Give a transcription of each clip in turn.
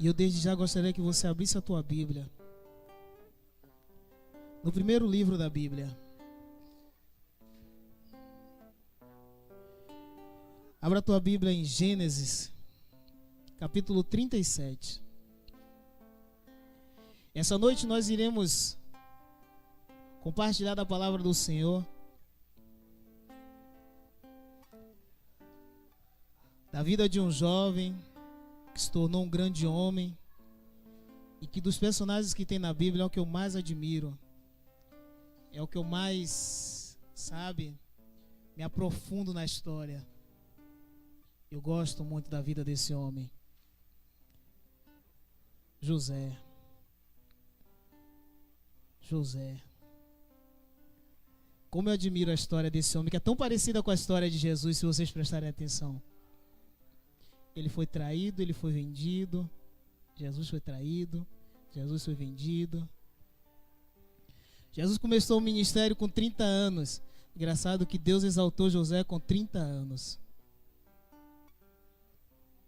E eu desde já gostaria que você abrisse a tua Bíblia no primeiro livro da Bíblia. Abra a tua Bíblia em Gênesis, capítulo 37. Essa noite nós iremos compartilhar da palavra do Senhor, da vida de um jovem que se tornou um grande homem e que dos personagens que tem na Bíblia é o que eu mais admiro, é o que eu mais, me aprofundo na história. Eu gosto muito da vida desse homem, José. Como eu admiro a história desse homem, que é tão parecida com a história de Jesus, se vocês prestarem atenção. Ele foi traído, ele foi vendido. Jesus foi traído, Jesus foi vendido. Jesus começou o ministério com 30 anos. Engraçado que Deus exaltou José com 30 anos.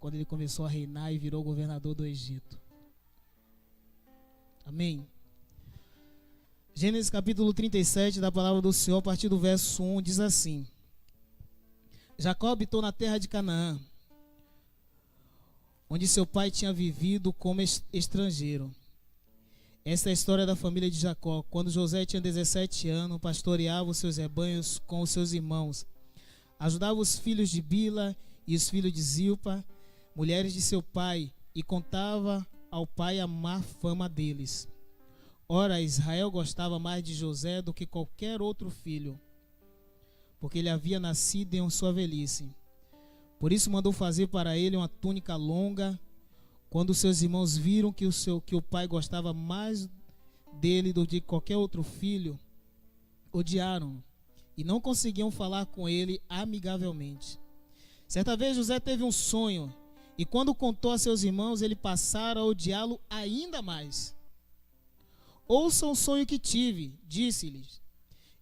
Quando ele começou a reinar e virou governador do Egito. Amém? Gênesis capítulo 37 da palavra do Senhor, a partir do verso 1, diz assim: Jacó habitou na terra de Canaã, onde seu pai tinha vivido como estrangeiro. Essa é a história da família de Jacó. Quando José tinha 17 anos, pastoreava os seus rebanhos com os seus irmãos. Ajudava os filhos de Bila e os filhos de Zilpa, mulheres de seu pai, e contava ao pai a má fama deles. Ora, Israel gostava mais de José do que qualquer outro filho, porque ele havia nascido em sua velhice. Por isso mandou fazer para ele uma túnica longa. Quando seus irmãos viram que o pai gostava mais dele do que qualquer outro filho, odiaram e não conseguiam falar com ele amigavelmente. Certa vez José teve um sonho, e quando contou a seus irmãos, eles passaram a odiá-lo ainda mais. Ouçam o sonho que tive, disse-lhes.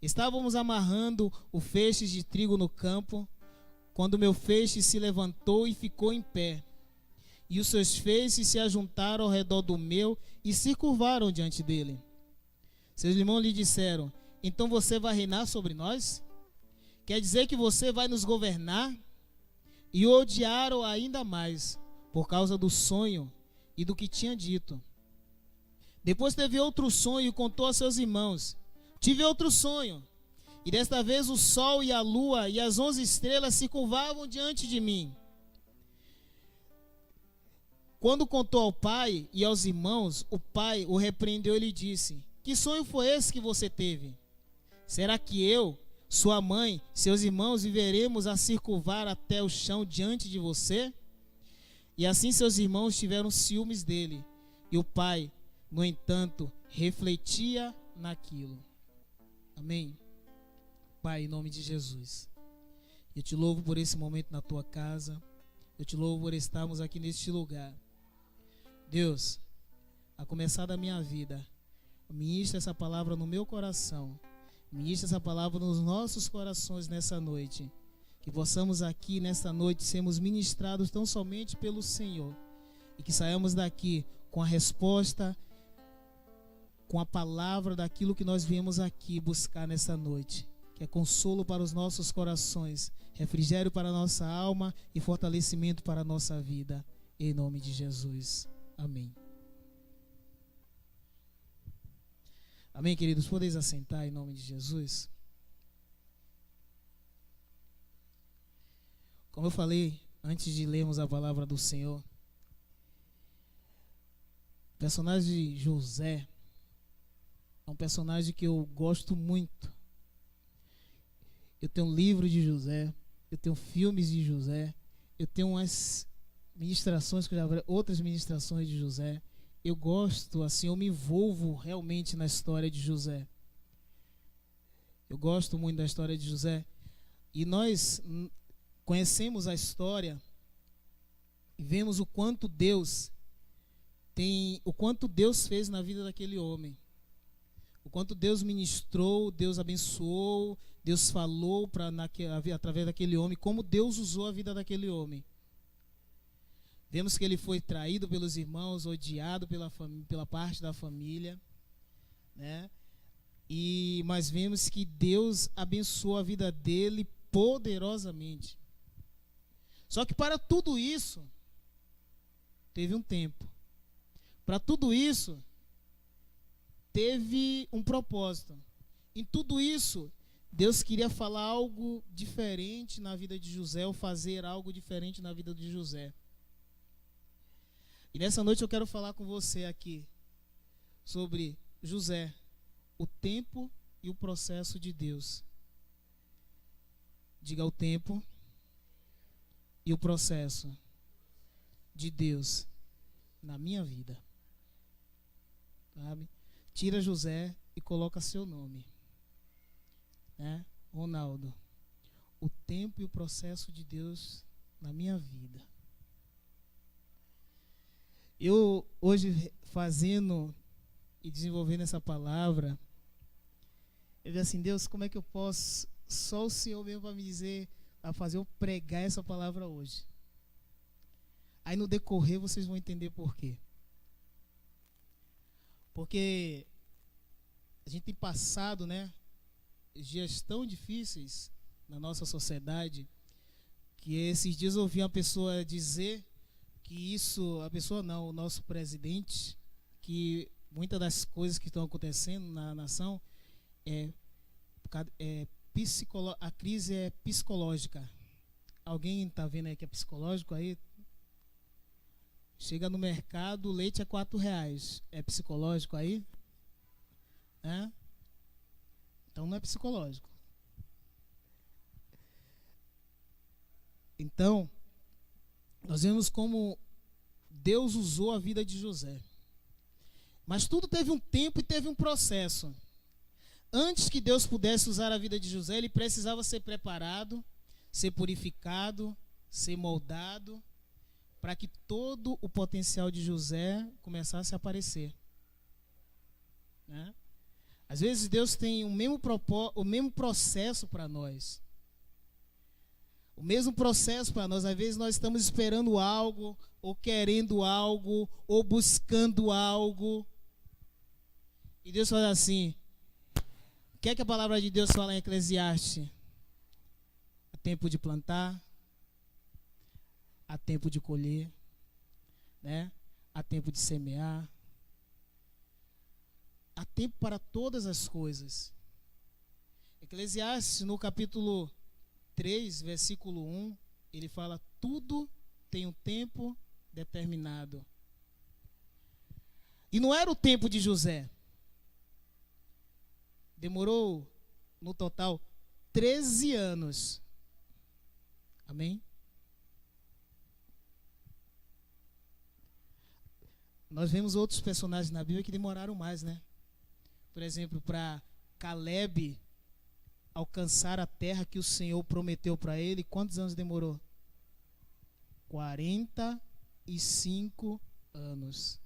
Estávamos amarrando o feixe de trigo no campo, quando meu feixe se levantou e ficou em pé, e os seus feixes se ajuntaram ao redor do meu e se curvaram diante dele. Seus irmãos lhe disseram: então você vai reinar sobre nós? Quer dizer que você vai nos governar? E o odiaram ainda mais, por causa do sonho e do que tinha dito. Depois teve outro sonho e contou a seus irmãos: tive outro sonho, e desta vez o sol e a lua e as 11 estrelas se curvavam diante de mim. Quando contou ao pai e aos irmãos, o pai o repreendeu e lhe disse: que sonho foi esse que você teve? Será que eu, sua mãe, seus irmãos viveremos a se curvar até o chão diante de você? E assim seus irmãos tiveram ciúmes dele, e o pai, no entanto, refletia naquilo. Amém? Pai, em nome de Jesus, eu te louvo por esse momento na tua casa. Eu te louvo por estarmos aqui neste lugar. Deus, a começar da minha vida, ministra essa palavra no meu coração. Ministra essa palavra nos nossos corações nessa noite. Que possamos aqui nesta noite sermos ministrados tão somente pelo Senhor. E que saiamos daqui com a resposta, com a palavra daquilo que nós viemos aqui buscar nessa noite, que é consolo para os nossos corações, refrigério para a nossa alma e fortalecimento para a nossa vida, em nome de Jesus, amém. Amém, queridos, podeis assentar em nome de Jesus. Como eu falei antes de lermos a palavra do Senhor, o personagem de José é um personagem que eu gosto muito. Eu tenho um livro de José, eu tenho filmes de José, eu tenho umas ministrações que eu já vi, outras ministrações de José. Eu gosto, assim, eu me envolvo realmente na história de José. Eu gosto muito da história de José. E nós conhecemos a história e vemos o quanto Deus fez na vida daquele homem. O quanto Deus ministrou, Deus abençoou, Deus falou através daquele homem, como Deus usou a vida daquele homem. Vemos que ele foi traído pelos irmãos, odiado pela parte da família, né? Mas vemos que Deus abençoou a vida dele poderosamente. Só que para tudo isso, teve um tempo. Para tudo isso, teve um propósito. Em tudo isso, Deus queria falar algo diferente na vida de José, ou fazer algo diferente na vida de José. E nessa noite eu quero falar com você aqui sobre José, o tempo e o processo de Deus. Diga o tempo e o processo de Deus na minha vida. Sabe? Tira José e coloca seu nome. Né? Ronaldo, o tempo e o processo de Deus na minha vida. Eu hoje fazendo e desenvolvendo essa palavra, eu vi assim, Deus, como é que eu posso, só o Senhor mesmo para me dizer, a fazer eu pregar essa palavra hoje. Aí no decorrer vocês vão entender por quê. Porque a gente tem passado, né, dias tão difíceis na nossa sociedade, que esses dias eu ouvi uma pessoa dizer que isso, a pessoa não, o nosso presidente, que muitas das coisas que estão acontecendo na nação a crise é psicológica. Alguém está vendo aí que é psicológico aí? Chega no mercado, o leite é R$4. É psicológico aí? É? Então não é psicológico. Então, nós vemos como Deus usou a vida de José. Mas tudo teve um tempo e teve um processo. Antes que Deus pudesse usar a vida de José, ele precisava ser preparado, ser purificado, ser moldado, para que todo o potencial de José começasse a aparecer. Né? Às vezes Deus tem o mesmo processo para nós. O mesmo processo para nós. Às vezes nós estamos esperando algo, ou querendo algo, ou buscando algo. E Deus fala assim, o que é que a palavra de Deus fala em Eclesiastes? Há tempo de plantar, há tempo de colher, né? Há tempo de semear. Há tempo para todas as coisas. Eclesiastes, no capítulo 3, versículo 1, ele fala, tudo tem um tempo determinado. E não era o tempo de José. Demorou, no total, 13 anos. Amém? Nós vemos outros personagens na Bíblia que demoraram mais, né? Por exemplo, para Caleb alcançar a terra que o Senhor prometeu para ele, quantos anos demorou? 45 anos.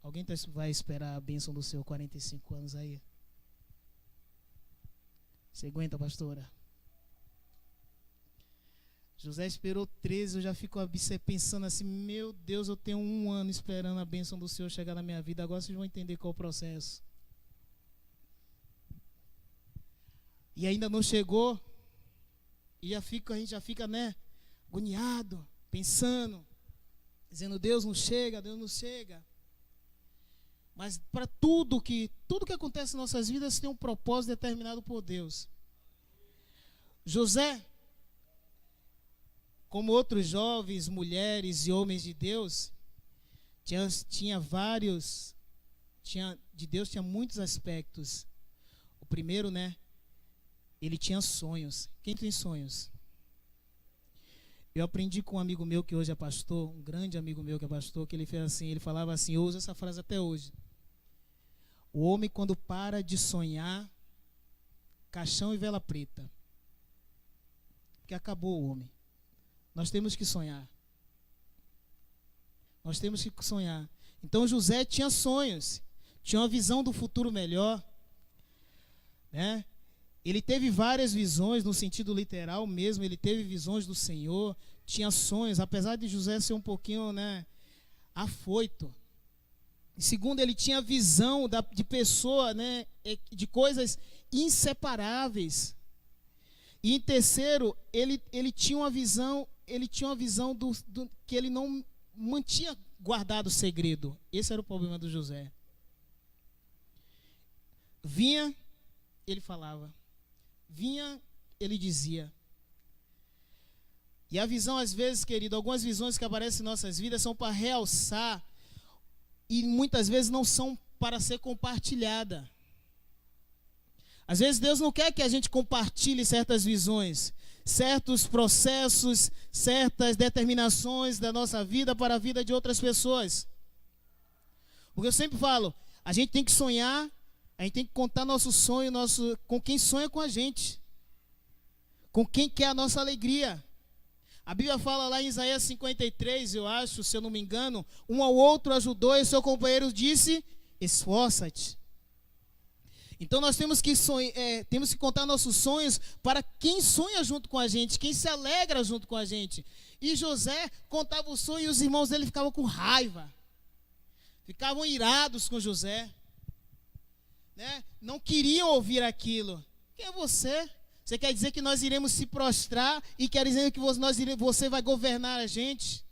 Alguém vai esperar a bênção do Senhor 45 anos aí? Você aguenta, pastora? José esperou 13, eu já fico pensando assim, meu Deus, eu tenho 1 ano esperando a bênção do Senhor chegar na minha vida, agora vocês vão entender qual é o processo. E ainda não chegou, e a gente já fica, né, agoniado, pensando, dizendo, Deus não chega, Deus não chega. Mas para tudo que acontece em nossas vidas tem um propósito determinado por Deus. José, como outros jovens, mulheres e homens de Deus, de Deus tinha muitos aspectos. O primeiro, né, ele tinha sonhos. Quem tem sonhos? Eu aprendi com um amigo meu que hoje é pastor, um grande amigo meu que é pastor, que ele fez assim, ele falava assim, eu uso essa frase até hoje. O homem, quando para de sonhar, caixão e vela preta. Porque acabou o homem. Nós temos que sonhar. Nós temos que sonhar. Então José tinha sonhos, tinha uma visão do futuro melhor, né? Ele teve várias visões, no sentido literal mesmo, ele teve visões do Senhor, tinha sonhos, apesar de José ser um pouquinho, afoito. E segundo, ele tinha visão de pessoa, de coisas inseparáveis. E em terceiro, ele tinha uma visão, que ele não mantinha guardado o segredo. Esse era o problema do José. Vinha, ele falava. Vinha, ele dizia. E a visão, às vezes, querido, algumas visões que aparecem em nossas vidas são para realçar e muitas vezes não são para ser compartilhada. Às vezes Deus não quer que a gente compartilhe certas visões, certos processos, certas determinações da nossa vida para a vida de outras pessoas. Porque eu sempre falo, a gente tem que sonhar, a gente tem que contar nosso sonho, com quem sonha com a gente, com quem quer a nossa alegria. A Bíblia fala lá em Isaías 53, eu acho, se eu não me engano, um ao outro ajudou e seu companheiro disse, esforça-te. Então nós temos que contar nossos sonhos para quem sonha junto com a gente, quem se alegra junto com a gente. E José contava o sonho e os irmãos dele ficavam com raiva, ficavam irados com José, não queriam ouvir aquilo. Quem é você? Você quer dizer que nós iremos se prostrar e quer dizer que você vai governar a gente?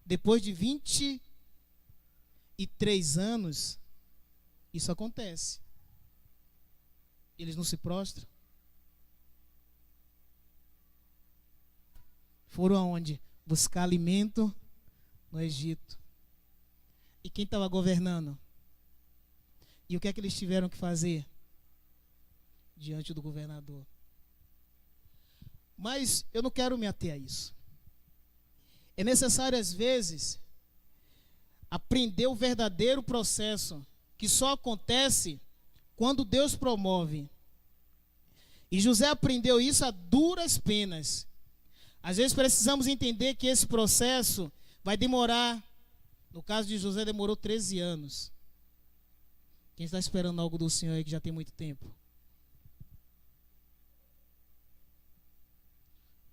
Depois de 23 anos, isso acontece. Eles não se prostram. Foram aonde? Buscar alimento no Egito. E quem estava governando? E o que é que eles tiveram que fazer diante do governador? Mas eu não quero me ater a isso. É necessário, às vezes, aprender o verdadeiro processo, que só acontece quando Deus promove. E José aprendeu isso a duras penas. Às vezes precisamos entender que esse processo vai demorar. No caso de José, demorou 13 anos. Quem está esperando algo do Senhor aí que já tem muito tempo?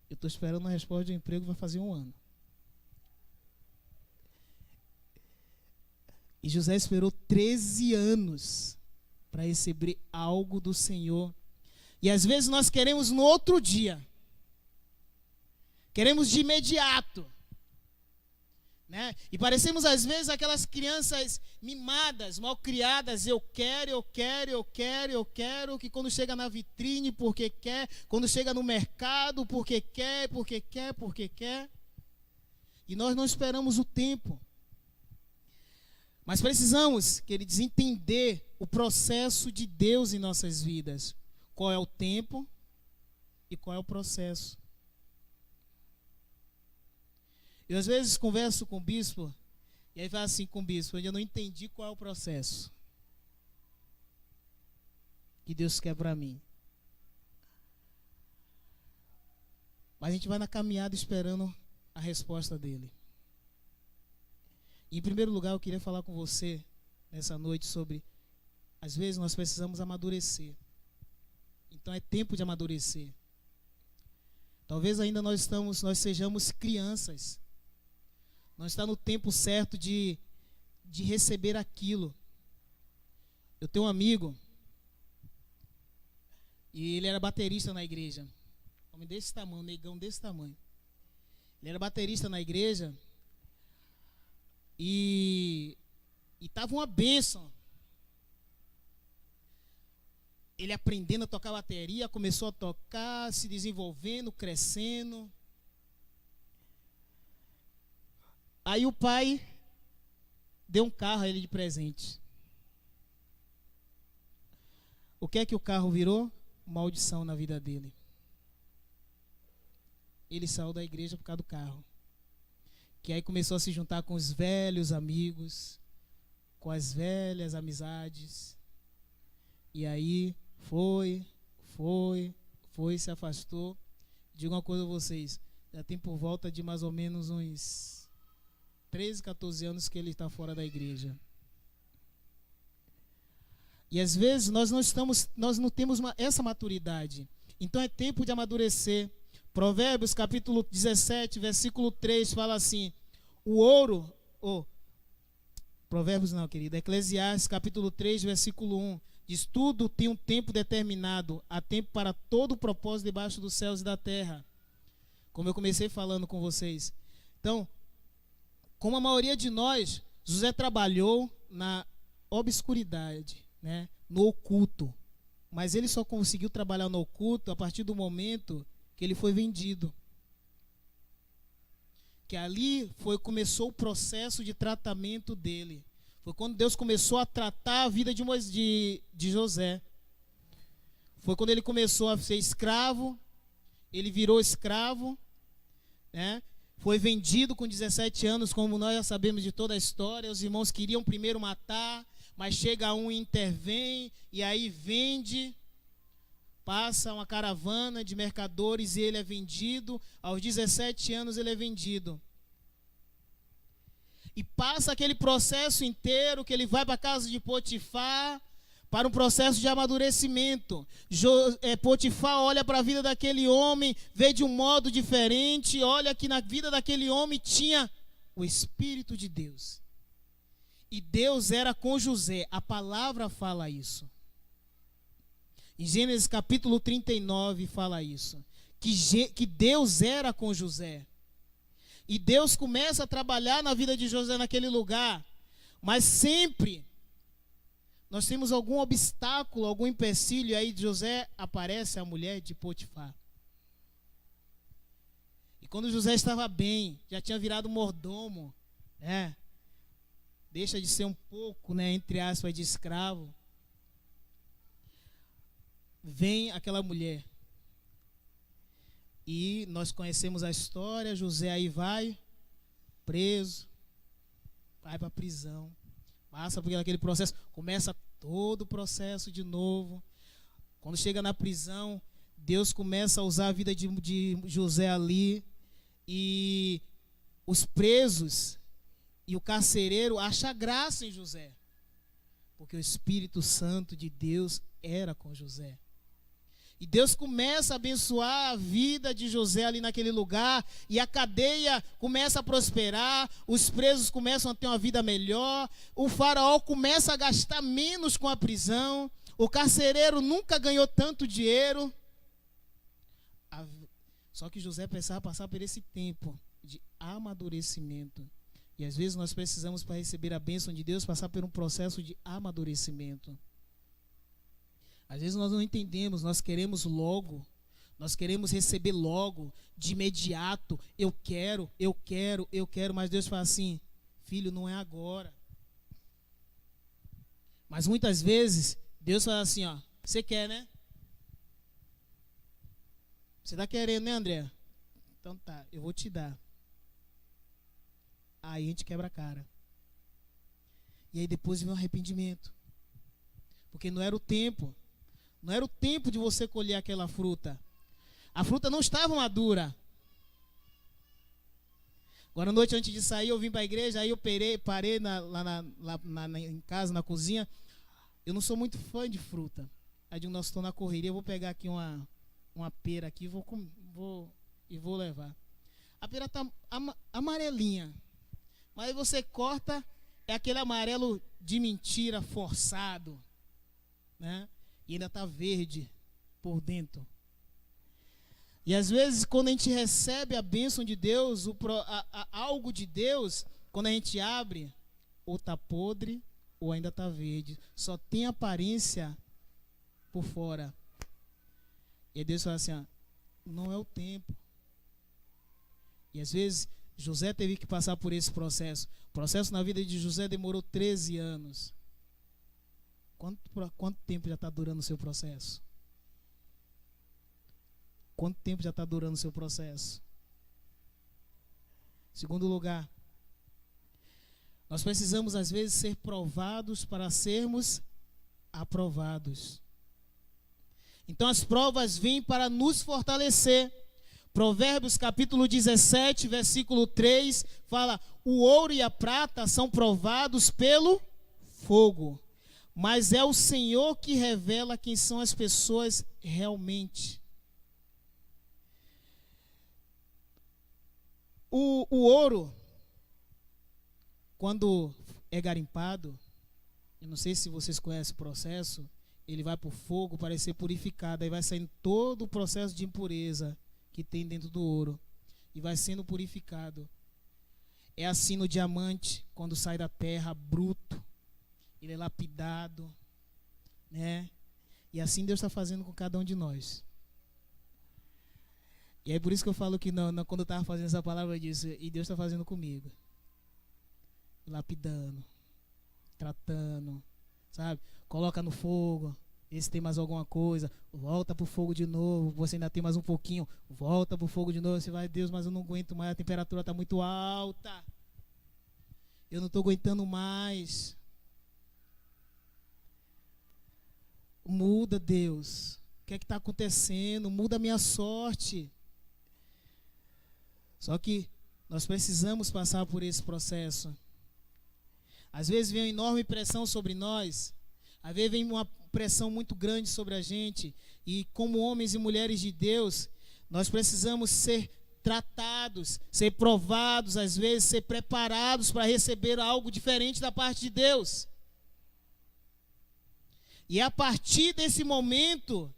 Eu estou esperando a resposta de emprego, vai fazer 1 ano. E José esperou 13 anos para receber algo do Senhor. E às vezes nós queremos no outro dia. Queremos de imediato. E parecemos às vezes aquelas crianças mimadas, mal criadas. Eu quero, que quando chega na vitrine, porque quer. Quando chega no mercado, porque quer. E nós não esperamos o tempo. Mas precisamos, queridos, entender o processo de Deus em nossas vidas. Qual é o tempo e qual é o processo. Eu às vezes converso com o bispo, e aí fala assim com o bispo, eu não entendi qual é o processo que Deus quer para mim. Mas a gente vai na caminhada esperando a resposta dele. Em primeiro lugar, eu queria falar com você nessa noite sobre, às vezes nós precisamos amadurecer. Então é tempo de amadurecer. Talvez ainda nós sejamos crianças. Não está no tempo certo de receber aquilo. Eu tenho um amigo, e ele era baterista na igreja. Homem desse tamanho, negão desse tamanho. Ele era baterista na igreja. E estava uma bênção. Ele aprendendo a tocar bateria, começou a tocar, se desenvolvendo, crescendo. Aí o pai deu um carro a ele de presente. O que é que o carro virou? Maldição na vida dele. Ele saiu da igreja por causa do carro. Que aí começou a se juntar com os velhos amigos, com as velhas amizades. E aí foi, se afastou. Digo uma coisa a vocês, já tem por volta de mais ou menos uns 13, 14 anos que ele está fora da igreja. E às vezes nós não temos essa maturidade. Então é tempo de amadurecer. Provérbios capítulo 17, versículo 3 fala assim: o ouro, Provérbios não, querido, Eclesiastes capítulo 3, versículo 1, diz: tudo tem um tempo determinado, há tempo para todo o propósito debaixo dos céus e da terra. Como eu comecei falando com vocês. Então, como a maioria de nós, José trabalhou na obscuridade, né, no oculto. Mas ele só conseguiu trabalhar no oculto a partir do momento que ele foi vendido. Que ali começou o processo de tratamento dele. Foi quando Deus começou a tratar a vida de José. Foi quando ele começou a ser escravo. Ele virou escravo, né? Foi vendido com 17 anos, como nós já sabemos de toda a história. Os irmãos queriam primeiro matar, mas chega um e intervém, e aí vende. Passa uma caravana de mercadores e ele é vendido. Aos 17 anos ele é vendido. E passa aquele processo inteiro que ele vai para a casa de Potifar, para um processo de amadurecimento. Potifar olha para a vida daquele homem, vê de um modo diferente, olha que na vida daquele homem tinha o Espírito de Deus. E Deus era com José, a palavra fala isso. Em Gênesis capítulo 39 fala isso, que Deus era com José. E Deus começa a trabalhar na vida de José naquele lugar, mas sempre nós temos algum obstáculo, algum empecilho, e aí José aparece a mulher de Potifar. E quando José estava bem, já tinha virado mordomo, né? Deixa de ser um pouco, né, entre aspas, de escravo. Vem aquela mulher. E nós conhecemos a história. José aí vai preso, vai para a prisão, passa por aquele processo, começa todo o processo de novo. Quando chega na prisão, Deus começa a usar a vida de José ali, e os presos e o carcereiro acham graça em José, porque o Espírito Santo de Deus era com José. E Deus começa a abençoar a vida de José ali naquele lugar, e a cadeia começa a prosperar, os presos começam a ter uma vida melhor, o faraó começa a gastar menos com a prisão, o carcereiro nunca ganhou tanto dinheiro. Só que José precisava passar por esse tempo de amadurecimento. E às vezes nós precisamos, para receber a bênção de Deus, passar por um processo de amadurecimento. Às vezes nós não entendemos, nós queremos logo, nós queremos receber logo, de imediato. Eu quero, mas Deus fala assim: filho, não é agora. Mas muitas vezes Deus fala assim: ó, você quer, né? Você está querendo, né, André? Então tá, eu vou te dar. Aí a gente quebra a cara. E aí depois vem o arrependimento. Porque não era o tempo. Não era o tempo de você colher aquela fruta. A fruta não estava madura. Agora à noite, antes de sair, eu vim para a igreja. Aí eu parei em casa, na cozinha. Eu não sou muito fã de fruta. Aí de nós estou na correria, eu vou pegar aqui uma pera aqui, vou levar. A pera está amarelinha. Mas aí você corta, é aquele amarelo de mentira, forçado, né? E ainda está verde por dentro. E às vezes, quando a gente recebe a bênção de Deus, algo de Deus, quando a gente abre, ou está podre, ou ainda está verde. Só tem aparência por fora. E aí Deus fala assim: ó, não é o tempo. E às vezes José teve que passar por esse processo. O processo na vida de José demorou 13 anos. Quanto tempo já está durando o seu processo? Quanto tempo já está durando o seu processo? Segundo lugar, nós precisamos às vezes ser provados para sermos aprovados. Então as provas vêm para nos fortalecer. Provérbios capítulo 17, versículo 3, fala: o ouro e a prata são provados pelo fogo, mas é o Senhor que revela quem são as pessoas realmente. O ouro, quando é garimpado, eu não sei se vocês conhecem o processo, ele vai para o fogo para ser purificado, aí vai saindo todo o processo de impureza que tem dentro do ouro, e vai sendo purificado. É assim no diamante, quando sai da terra bruto, ele é lapidado, né? E assim Deus está fazendo com cada um de nós. E é por isso que eu falo que quando eu estava fazendo essa palavra, eu disse, e Deus está fazendo comigo. Lapidando, tratando, sabe? Coloca no fogo, vê se tem mais alguma coisa, volta pro fogo de novo, você ainda tem mais um pouquinho, volta pro fogo de novo, você vai, Deus, mas eu não aguento mais, a temperatura está muito alta. Eu não estou aguentando mais. Muda, Deus. O que é que está acontecendo? Muda a minha sorte. Só que nós precisamos passar por esse processo. Às vezes vem uma enorme pressão sobre nós. Às vezes vem uma pressão muito grande sobre a gente. E como homens e mulheres de Deus, nós precisamos ser tratados, ser provados, às vezes ser preparados para receber algo diferente da parte de Deus. E é a partir desse momento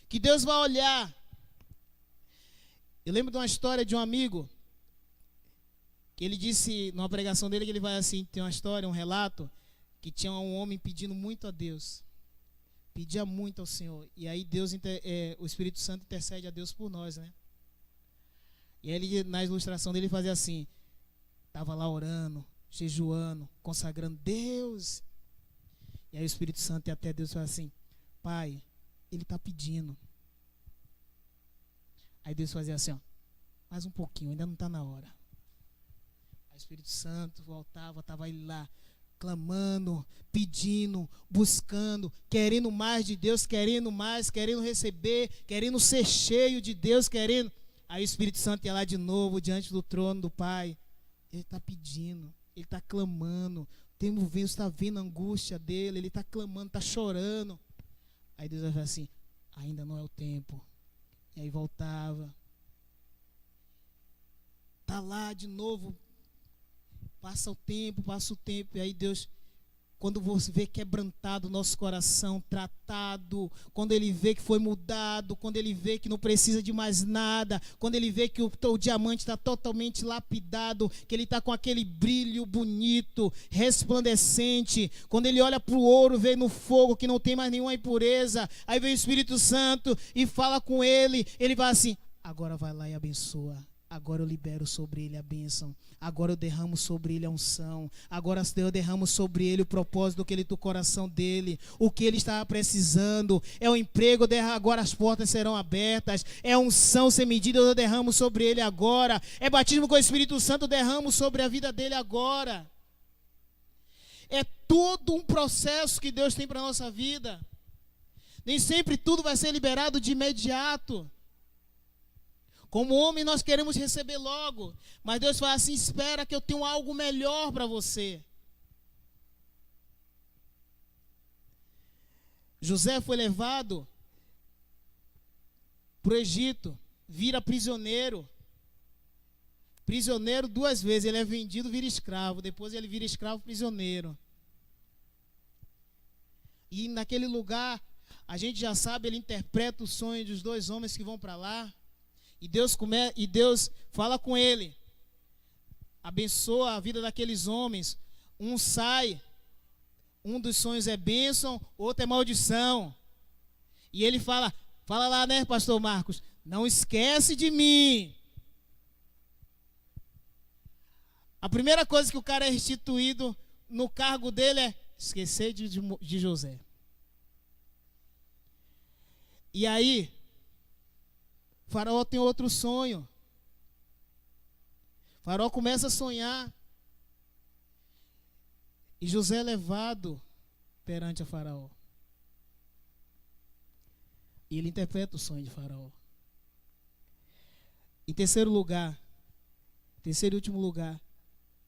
que Deus vai olhar. Eu lembro de uma história de um amigo, que ele disse, numa pregação dele, que ele vai assim, tem uma história, um relato, que tinha um homem pedindo muito a Deus. Pedia muito ao Senhor. E aí o Espírito Santo intercede a Deus por nós, né? E aí ele, na ilustração dele, fazia assim, estava lá orando, jejuando, consagrando Deus. E aí o Espírito Santo e até Deus fala assim, Pai, ele está pedindo. Aí Deus fazia assim, ó, mais um pouquinho, ainda não está na hora. Aí o Espírito Santo voltava, estava ele lá, clamando, pedindo, buscando, querendo mais de Deus, querendo mais, querendo receber, querendo ser cheio de Deus, querendo. Aí o Espírito Santo ia lá de novo, diante do trono do Pai. Ele está pedindo, ele está clamando. Você está vendo a angústia dele, ele está clamando, está chorando. Aí Deus vai falar assim, ainda não é o tempo. E aí voltava. Está lá de novo. Passa o tempo. E aí Deus, quando você vê quebrantado o nosso coração, tratado, quando ele vê que foi mudado, quando ele vê que não precisa de mais nada, quando ele vê que o diamante está totalmente lapidado, que ele está com aquele brilho bonito, resplandecente, quando ele olha para o ouro, vê no fogo que não tem mais nenhuma impureza, aí vem o Espírito Santo e fala com ele, ele vai assim, agora vai lá e abençoa. Agora eu libero sobre ele a bênção. Agora eu derramo sobre ele a unção. Agora eu derramo sobre ele o propósito que ele do coração dele. O que ele estava precisando. É o emprego, agora as portas serão abertas. É unção sem medida, eu derramo sobre ele agora. É batismo com o Espírito Santo, eu derramo sobre a vida dele agora. É todo um processo que Deus tem para a nossa vida. Nem sempre tudo vai ser liberado de imediato. Como homem nós queremos receber logo, mas Deus fala assim, espera que eu tenho algo melhor para você. José foi levado para o Egito, vira prisioneiro. Prisioneiro 2 vezes, ele é vendido, vira escravo, depois ele vira escravo prisioneiro. E naquele lugar, a gente já sabe, ele interpreta o sonho dos 2 homens que vão para lá. E Deus fala com ele, abençoa a vida daqueles homens. Um sai, um dos sonhos é bênção, outro é maldição. E ele fala lá, né, pastor Marcos, não esquece de mim. A primeira coisa que o cara é restituído no cargo dele é esquecer de José. E aí, Faraó tem outro sonho. Faraó começa a sonhar. E José é levado perante a Faraó. E ele interpreta o sonho de Faraó. Em terceiro e último lugar,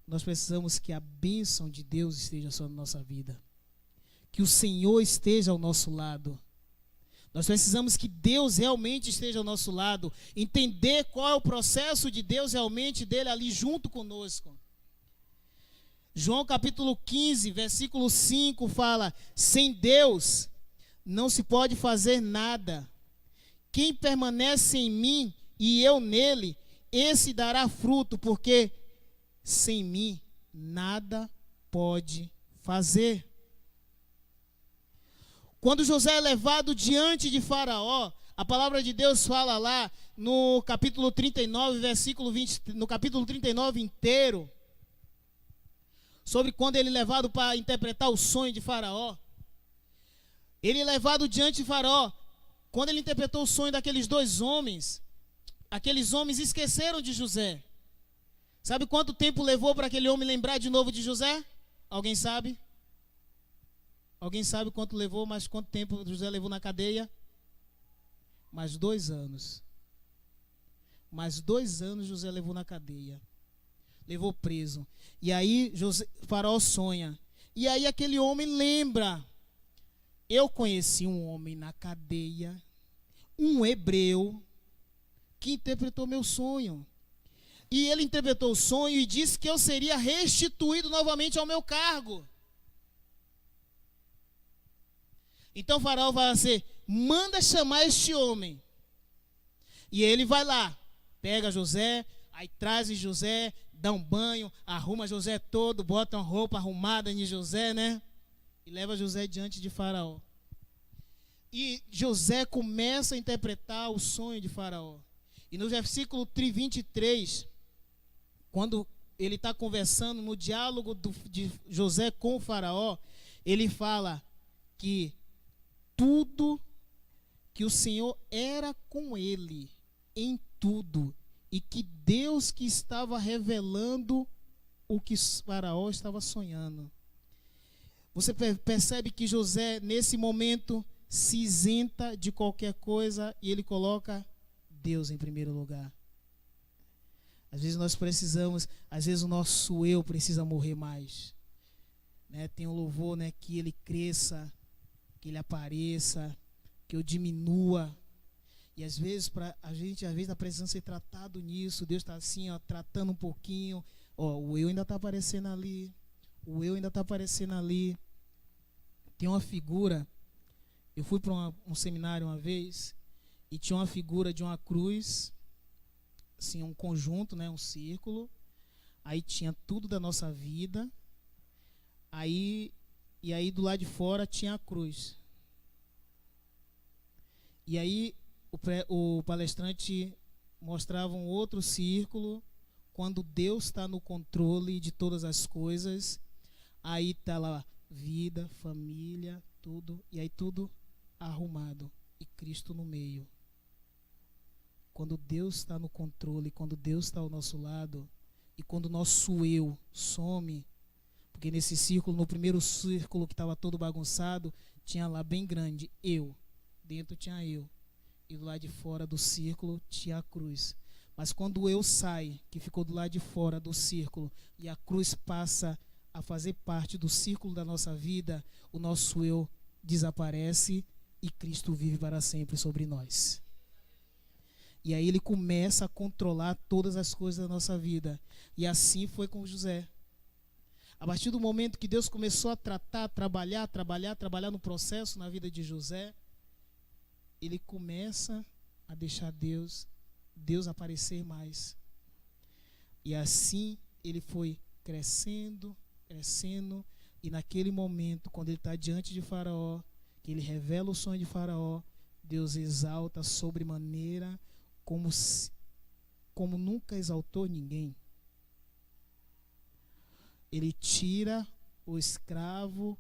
nós precisamos que a bênção de Deus esteja sobre a nossa vida. que o Senhor esteja ao nosso lado. Nós precisamos que Deus realmente esteja ao nosso lado, entender qual é o processo de Deus realmente dele ali junto conosco. João capítulo 15, versículo 5 fala: sem Deus não se pode fazer nada. Quem permanece em mim e eu nele, esse dará fruto, porque sem mim nada pode fazer. Quando José é levado diante de Faraó, a palavra de Deus fala lá no capítulo 39, versículo 20, no capítulo 39 inteiro, sobre quando ele é levado para interpretar o sonho de Faraó. Ele é levado diante de Faraó. Quando ele interpretou o sonho daqueles dois homens, aqueles homens esqueceram de José. Sabe quanto tempo levou para aquele homem lembrar de novo de José? Alguém sabe? Alguém sabe quanto levou, mas quanto tempo José levou na cadeia? Mais 2 anos. Mais 2 anos José levou na cadeia. Levou preso. E aí Faraó sonha. E aí aquele homem lembra: eu conheci um homem na cadeia, um hebreu, que interpretou meu sonho. E ele interpretou o sonho e disse que eu seria restituído novamente ao meu cargo. Então Faraó vai dizer: manda chamar este homem. E ele vai lá, pega José, aí traz José, dá um banho, arruma José todo, bota uma roupa arrumada em José, né? E leva José diante de Faraó. E José começa a interpretar o sonho de Faraó. E no versículo 23, quando ele está conversando no diálogo de José com o Faraó, ele fala que tudo, que o Senhor era com ele em tudo, e que Deus que estava revelando o que Faraó estava sonhando. Você percebe que José, nesse momento, se isenta de qualquer coisa e ele coloca Deus em primeiro lugar. Às vezes nós precisamos, às vezes o nosso eu precisa morrer mais, né? Tem um louvor, né, que ele cresça, que ele apareça, que eu diminua. E às vezes a gente está precisando ser tratado nisso. Deus está assim, ó, tratando um pouquinho. Ó, o eu ainda está aparecendo ali. O eu ainda está aparecendo ali. Tem uma figura. Eu fui para um seminário uma vez e tinha uma figura de uma cruz, assim, um conjunto, né, um círculo. Aí tinha tudo da nossa vida. E aí do lado de fora tinha a cruz. E aí o palestrante mostrava um outro círculo, quando Deus está no controle de todas as coisas. Aí está lá vida, família, tudo. E aí tudo arrumado. E Cristo no meio. Quando Deus está no controle, quando Deus está ao nosso lado, e quando o nosso eu some. Porque nesse círculo, no primeiro círculo que estava todo bagunçado, tinha lá bem grande, eu. Dentro tinha eu. E do lado de fora do círculo tinha a cruz. Mas quando o eu sai, que ficou do lado de fora do círculo, e a cruz passa a fazer parte do círculo da nossa vida, o nosso eu desaparece e Cristo vive para sempre sobre nós. E aí ele começa a controlar todas as coisas da nossa vida. E assim foi com José. A partir do momento que Deus começou a tratar, trabalhar no processo na vida de José, ele começa a deixar Deus aparecer mais. E assim ele foi crescendo, e naquele momento, quando ele está diante de Faraó, que ele revela o sonho de Faraó, Deus exalta sobremaneira, como nunca exaltou ninguém. Ele tira o escravo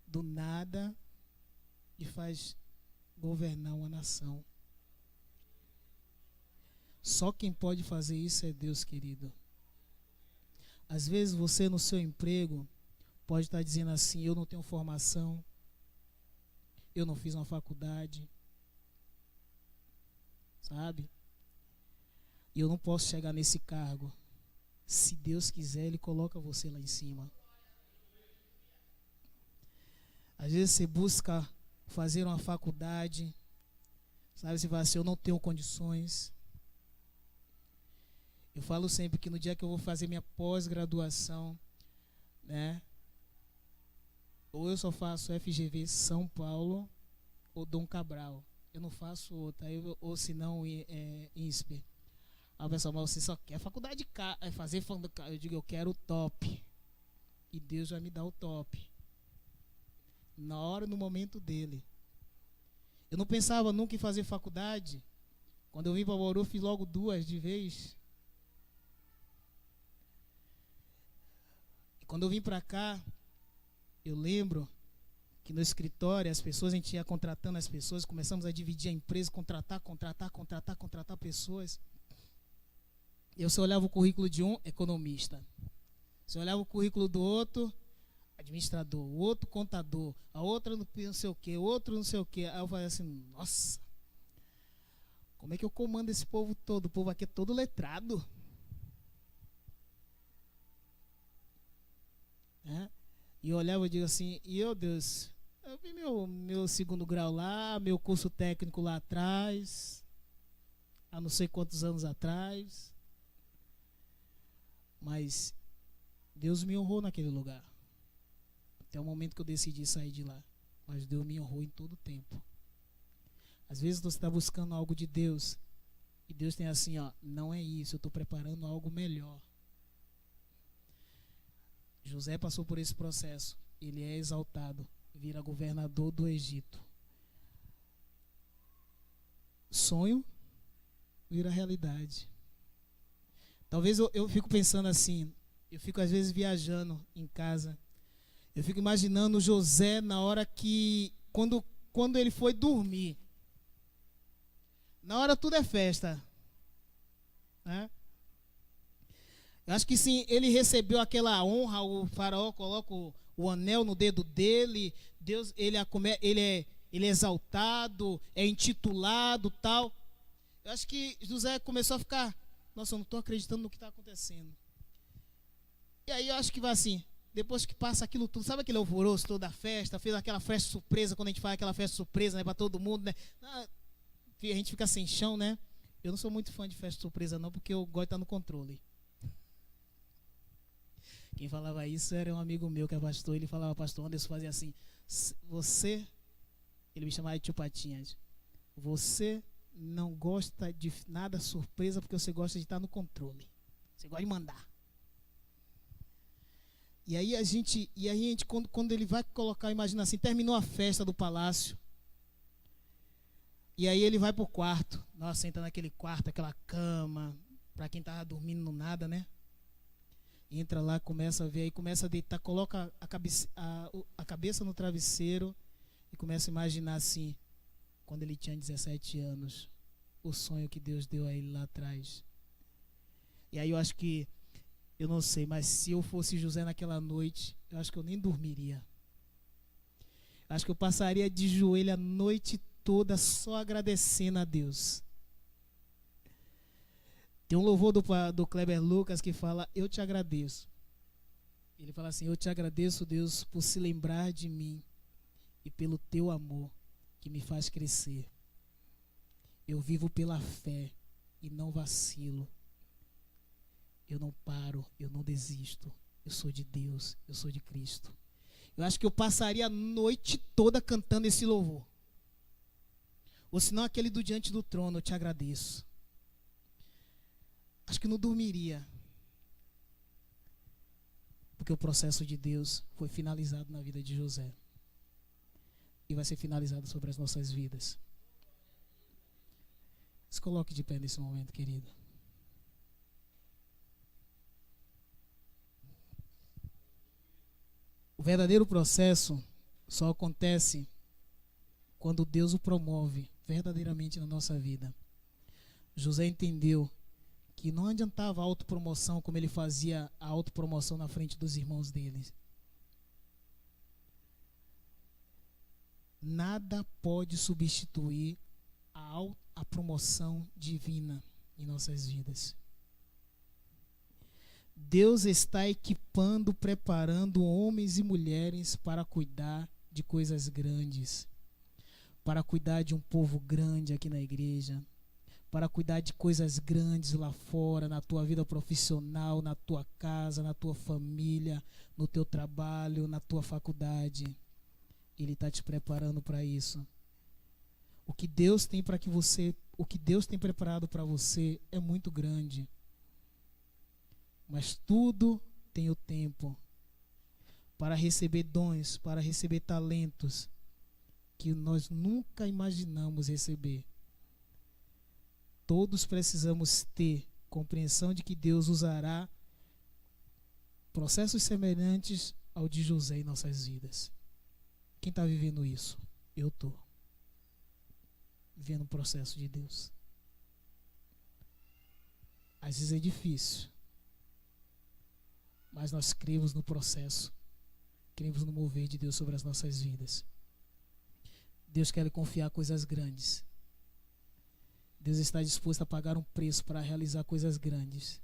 do nada e faz governar uma nação. Só quem pode fazer isso é Deus, querido. Às vezes você no seu emprego pode estar dizendo assim: eu não tenho formação, eu não fiz uma faculdade, sabe? E eu não posso chegar nesse cargo. Se Deus quiser, Ele coloca você lá em cima. Às vezes você busca fazer uma faculdade, sabe, você fala assim, eu não tenho condições. Eu falo sempre que no dia que eu vou fazer minha pós-graduação, né, ou eu só faço FGV São Paulo ou Dom Cabral. Eu não faço outra, ou se não, INSPER. Aí o pessoal, mas você só quer faculdade fazer faculdade? Eu digo, eu quero o top. E Deus vai me dar o top. Na hora, no momento dele. Eu não pensava nunca em fazer faculdade. Quando eu vim para Bauru, eu fiz logo 2 de vez. E quando eu vim para cá, eu lembro que no escritório as pessoas, a gente ia contratando as pessoas, começamos a dividir a empresa, contratar pessoas. E você olhava o currículo de um, economista. Você olhava o currículo do outro, administrador, o outro contador, a outra não sei o que, outro não sei o que. Aí eu falei assim, nossa, como é que eu comando esse povo todo? O povo aqui é todo letrado. E eu olhava e digo assim, meu Deus, eu vi meu 2º grau lá, meu curso técnico lá atrás, há não sei quantos anos atrás, mas Deus me honrou naquele lugar, até o momento que eu decidi sair de lá, mas Deus me honrou em todo o tempo. Às vezes você está buscando algo de Deus, e Deus tem assim, ó, não é isso, eu estou preparando algo melhor. José passou por esse processo. Ele é exaltado, vira governador do Egito. Sonho vira realidade. Talvez eu fico pensando assim, eu fico às vezes viajando em casa, eu fico imaginando José na hora que, quando ele foi dormir. Na hora tudo é festa, né? Eu acho que sim, ele recebeu aquela honra, o faraó coloca o anel no dedo dele, Deus, ele é exaltado, é intitulado, tal. Eu acho que José começou a ficar, nossa, eu não estou acreditando no que está acontecendo. E aí eu acho que vai assim, depois que passa aquilo tudo, sabe aquele alvoroço toda a festa, fez aquela festa surpresa, quando a gente faz aquela festa surpresa, né, para todo mundo, né? A gente fica sem chão, né? Eu não sou muito fã de festa surpresa não, porque eu gosto de estar no controle. Quem falava isso era um amigo meu que é pastor. Ele falava, pastor Anderson fazia assim, ele me chamava de tio Patinhas, você não gosta de nada surpresa porque você gosta de estar no controle, você gosta de mandar. E aí a gente quando ele vai colocar, imagina assim, terminou a festa do palácio, e aí ele vai pro quarto, nossa, entra naquele quarto, aquela cama, para quem tava dormindo no nada, né? Entra lá, começa a ver, aí começa a deitar, coloca a cabeça no travesseiro e começa a imaginar assim, quando ele tinha 17 anos, o sonho que Deus deu a ele lá atrás. E aí eu acho que, eu não sei, mas se eu fosse José naquela noite, eu acho que eu nem dormiria. Eu acho que eu passaria de joelho a noite toda só agradecendo a Deus. Tem um louvor do Kleber Lucas que fala, eu te agradeço. Ele fala assim, eu te agradeço, Deus, por se lembrar de mim e pelo teu amor que me faz crescer. Eu vivo pela fé e não vacilo. Eu não paro, eu não desisto. Eu sou de Deus, eu sou de Cristo. Eu acho que eu passaria a noite toda cantando esse louvor. Ou senão aquele do Diante do Trono, eu te agradeço. Acho que não dormiria. Porque o processo de Deus foi finalizado na vida de José. E vai ser finalizado sobre as nossas vidas. Se coloque de pé nesse momento, querido. O verdadeiro processo só acontece quando Deus o promove verdadeiramente na nossa vida. José entendeu que não adiantava a autopromoção como ele fazia a autopromoção na frente dos irmãos dele. Nada pode substituir a promoção divina em nossas vidas. Deus está equipando, preparando homens e mulheres para cuidar de coisas grandes, para cuidar de um povo grande aqui na igreja, para cuidar de coisas grandes lá fora, na tua vida profissional, na tua casa, na tua família, no teu trabalho, na tua faculdade. Ele está te preparando para isso. O que Deus tem preparado para você é muito grande. Mas tudo tem o tempo para receber dons, para receber talentos que nós nunca imaginamos receber. Todos precisamos ter compreensão de que Deus usará processos semelhantes ao de José em nossas vidas. Quem está vivendo isso? Eu estou vivendo um processo de Deus. Às vezes é difícil, mas nós cremos no processo, cremos no mover de Deus sobre as nossas vidas. Deus quer lhe confiar coisas grandes. Deus está disposto a pagar um preço para realizar coisas grandes.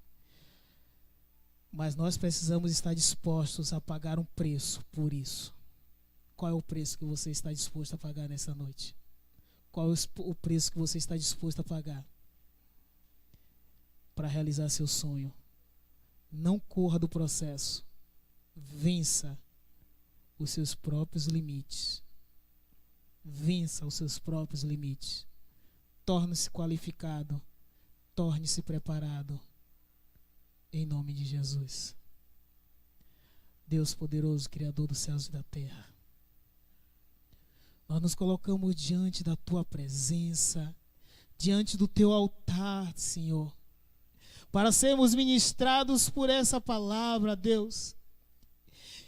Mas nós precisamos estar dispostos a pagar um preço por isso. Qual é o preço que você está disposto a pagar nessa noite? Qual é o preço que você está disposto a pagar para realizar seu sonho? Não corra do processo. Vença os seus próprios limites. Vença os seus próprios limites. Torne-se qualificado. Torne-se preparado. Em nome de Jesus. Deus poderoso, Criador dos céus e da terra. Nós nos colocamos diante da Tua presença, diante do Teu altar, Senhor, para sermos ministrados por essa palavra, Deus.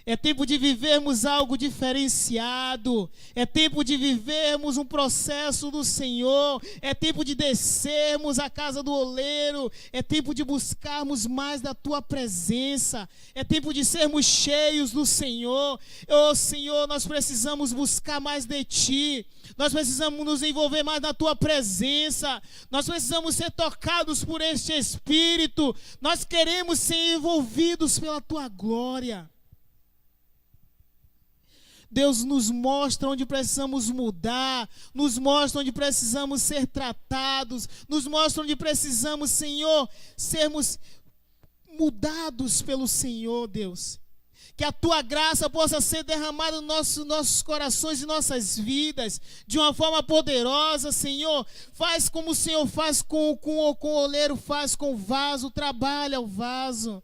É tempo de vivermos algo diferenciado. É tempo de vivermos um processo do Senhor. É tempo de descermos à casa do oleiro. É tempo de buscarmos mais da Tua presença. É tempo de sermos cheios do Senhor. Oh Senhor, nós precisamos buscar mais de Ti. Nós precisamos nos envolver mais na Tua presença. Nós precisamos ser tocados por este Espírito. Nós queremos ser envolvidos pela Tua glória. Deus nos mostra onde precisamos mudar, nos mostra onde precisamos ser tratados, nos mostra onde precisamos, Senhor, sermos mudados pelo Senhor, Deus. Que a Tua graça possa ser derramada nos nossos corações e nossas vidas de uma forma poderosa, Senhor. Faz como o Senhor faz com o oleiro, faz com o vaso, trabalha o vaso.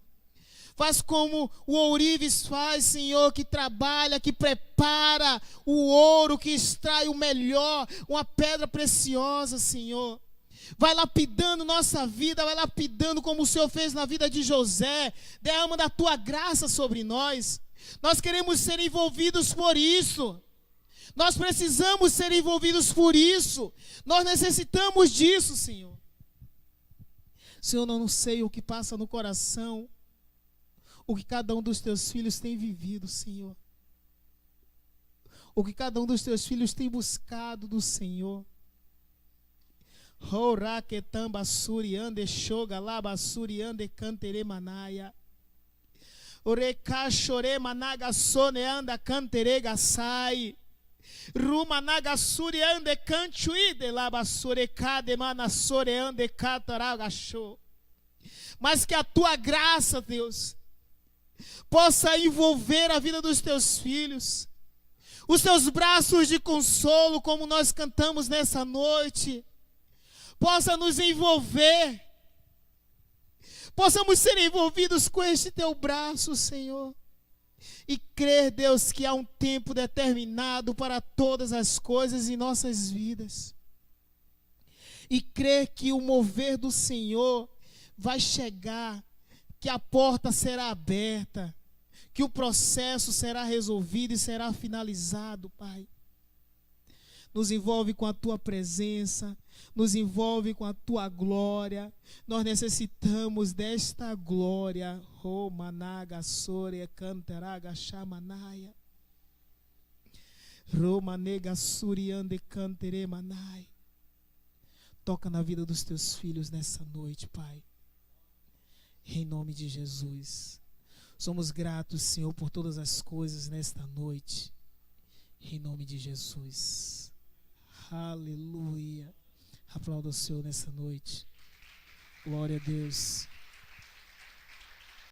Faz como o ourives faz, Senhor, que trabalha, que prepara o ouro, que extrai o melhor, uma pedra preciosa, Senhor. Vai lapidando nossa vida, vai lapidando como o Senhor fez na vida de José. Derrama da Tua graça sobre nós. Nós queremos ser envolvidos por isso. Nós precisamos ser envolvidos por isso. Nós necessitamos disso, Senhor. Senhor, eu não sei o que passa no coração, o que cada um dos Teus filhos tem vivido, Senhor. O que cada um dos Teus filhos tem buscado do Senhor. Horaketamba suriande shoga laba suriande cantere manaya. Orekashore managa soneanda cantere gasai. Rumanaga suriande cantuide laba surekade manasoreande cataragasho. Mas que a Tua graça, Deus, possa envolver a vida dos Teus filhos. Os Teus braços de consolo, como nós cantamos nessa noite, possa nos envolver. Possamos ser envolvidos com este Teu braço, Senhor. E crer, Deus, que há um tempo determinado para todas as coisas em nossas vidas. E crer que o mover do Senhor vai chegar, que a porta será aberta, que o processo será resolvido e será finalizado, Pai. Nos envolve com a Tua presença, nos envolve com a Tua glória. Nós necessitamos desta glória. Romanaga sore canteraga chamanaya. Romanega suriande cantere manai. Toca na vida dos Teus filhos nessa noite, Pai. Em nome de Jesus. Somos gratos, Senhor, por todas as coisas nesta noite. Em nome de Jesus. Aleluia. Aplauda o Senhor nessa noite. Glória a Deus.